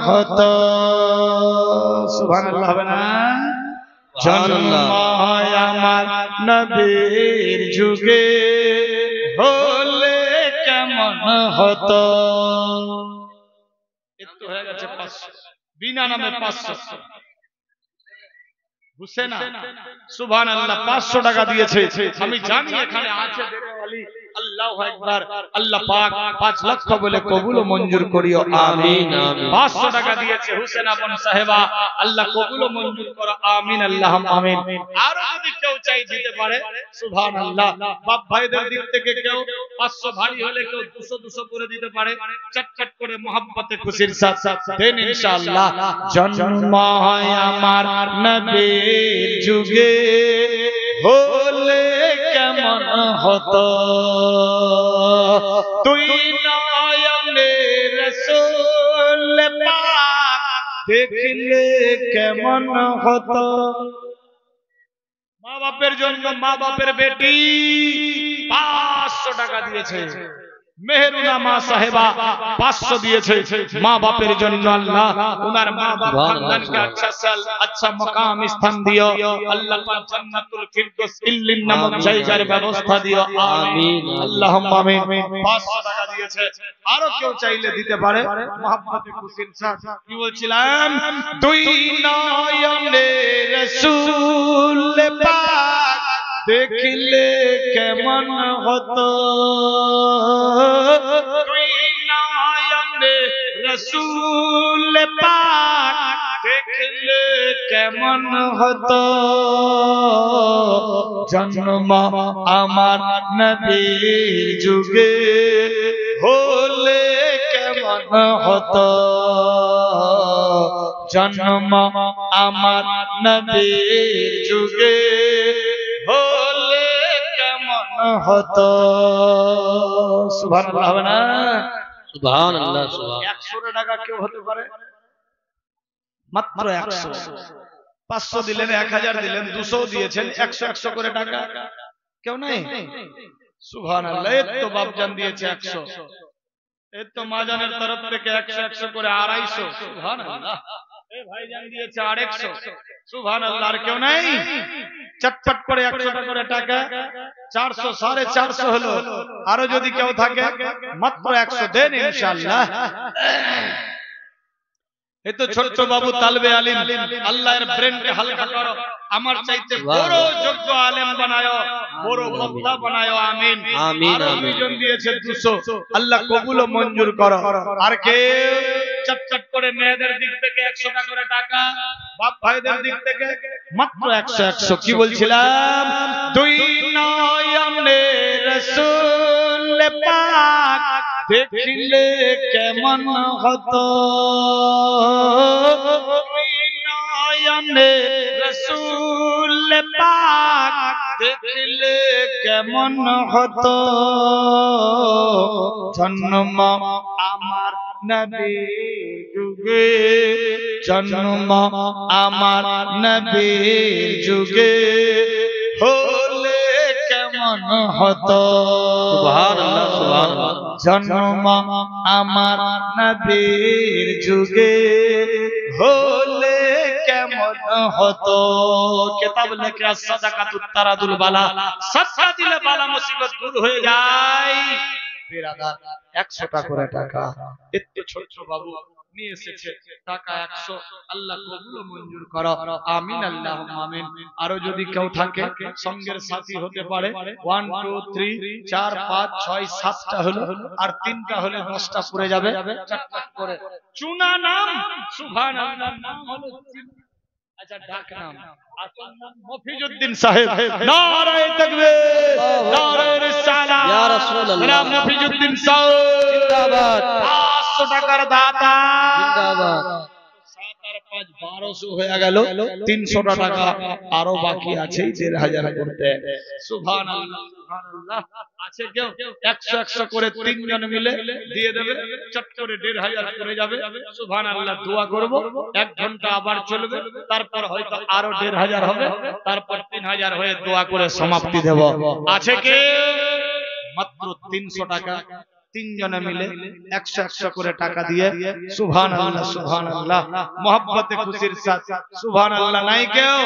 হতো। সুবহানাল্লাহ হবে না? জন্ম আমার নবীর যুগে হলে কেমন হতো। একটু হয়ে গেছে 500, বিনা নামে 500। হুসেনা সুবহানাল্লাহ 500 টাকা দিয়েছে। আমি জানি এখানে আছে দেওয়ালি। আল্লাহু আকবার। আল্লাহ পাক 5 লক্ষ বলে কবুল ও মঞ্জুর করিও, আমিন। 500 টাকা দিয়েছে হুসেনা বোন সাহেবা, আল্লাহ কবুল ও মঞ্জুর করো, আমিন আল্লাহুম্মা আমিন। আর যদি কেউ চাই দিতে পারে সুবহানাল্লাহ। বাপ ভাইদের দিক থেকে কেউ 500 ভারী হলে কেউ 200 200 করে দিতে পারে, চটচট করে মোহাব্বতে খুশির সাথে দেন ইনশাআল্লাহ। জন্ম হয় আমার নবীর যুগে হলে কেমন হতো, তুই নয়নে রাসূল পাক দেখলে কেমন হতো। মা বাপের জন্য মা বাপের বেটি 500 টাকা দিয়েছে। মেহরুনা মা সাহেবা 500 দিয়েছে মা বাপের জন্য। আল্লাহ উনার মা বাপ খানদানকে আচ্ছা মাকাম স্থান দিও, আল্লাহ পাক জান্নাতুল ফিরদৌস ইল্লিন নামক জায়গার ব্যবস্থা দিও, আমিন আল্লাহুম্মা আমিন। 500 টাকা দিয়েছে। আরো কেউ চাইলে দিতে পারে মোহাব্বতে খুশির সাথে। কি বলছিলাম? দুই নয়নে রাসূল পাক দেখলে কেমন হতো, দুই নয়নে রাসূল পাক দেখলে কেমন হতো। জন্ম আমার নবীর যুগে হলে কেমন হতো, জন্ম আমার নবীর যুগে হলে কেমন হতো। সুবহানাল্লাহ হবে না? সুবহানাল্লাহ সুবহান। 100 টাকা কেউ হতে পারে? মাত্র 100। 500 দিলেন, 1000 দিলেন, 200 দিয়েছেন, 100 100 করে টাকা কেউ নাই? সুবহানাল্লাহ। এই তো বাপজান দিয়েছে 100, এই তো মাজানের তরফ থেকে 100 100 করে 250। সুবহানাল্লাহ। এই ভাইজান দিয়েছে 150। সুবহানাল্লাহ। আর কেউ নাই? চটপট করে 100 টাকা করে টাকা 400 450 হলো। আরো যদি কেউ থাকে মাত্র 100 দেন ইনশাআল্লাহ। এই তো ছোট্ট বাবু তালবে আলিম, আল্লাহর ব্রেনকে হালকা করো, আমার চাইতে বড় যোগ্য আলেম বানায়ো, বড় বক্তা বানায়ো, আমিন আমিন। আর দুইজন দিয়েছে 200, আল্লাহ কবুল ও মঞ্জুর করো। আর কেউ চটচট করে মেয়েদের দিক থেকে 100 টাকা করে টাকা, বাপ ভাইদের দিক থেকে মাত্র 100 100। কি বলছিলাম? দুই নয়নে রাসূল পাক দেখলে কেমন হতো, দুই নয়নে রাসূল পাক দেখলে কেমন হতো। জন্ম আমার নবীর যুগে, জন্ম আমার নবীর যুগে হলে কেমন হতো। সুবহানাল্লাহ সুবহানাল্লাহ। জন্ম আমার নবীর যুগে হলে কেমন হতো। কিতাব লেখা সাদাকাতুত তারাদুল বালা, সাদকা দিলে বালা মুসিবত দূর হয়ে যায়। বিরাদার 100 টাকা করে টাকা এত ছোট বাবু নিয়ে এসেছে, টাকা 100, আল্লাহ কবুল ও মঞ্জুর করো, আমিন আল্লাহুম্মা আমিন। আরো যদি কেউ থাকে সঙ্গের সাথী হতে পারে। 1 2 3 4 5 6 7টা হলো, আর 3টা হলে 10টা পড়ে যাবে। চটপট করে চুনা নাম সুবহানাল্লাহ, নাম হলো আচ্ছা ডাক নাম, আসল নাম মফিজউদ্দিন সাহেব। নারায়ে তাকবীর, নারায়ে রিসালাত, ইয়া রাসূলুল্লাহ। জনাব মফিজউদ্দিন সাহেব জিন্দাবাদ। 500 টাকার দাতা জিন্দাবাদ। 7 আর 5 1200 হয়ে গেল। 300 টাকা আরো বাকি আছে 1500 করতে। সুবহানাল্লাহ সুবহানাল্লাহ। আছে কেউ 100 100 করে 3 জন মিলে দিয়ে দেবে, চট করে 1500 করে যাবে। সুবহানাল্লাহ। দোয়া করব, 1 ঘন্টা আবার চলবে, তারপর হয়তো আরো 1500 হবে, তারপর 3000 হয়ে দোয়া করে সমাপ্তি দেব। আছে কে? মাত্র 300 টাকা তিনজনে মিলে 100 করে টাকা দিয়ে সুবহানাল্লাহ সুবহানাল্লাহ মহব্বতে খুশির সাথে সুবহানাল্লাহ। নাই কেউ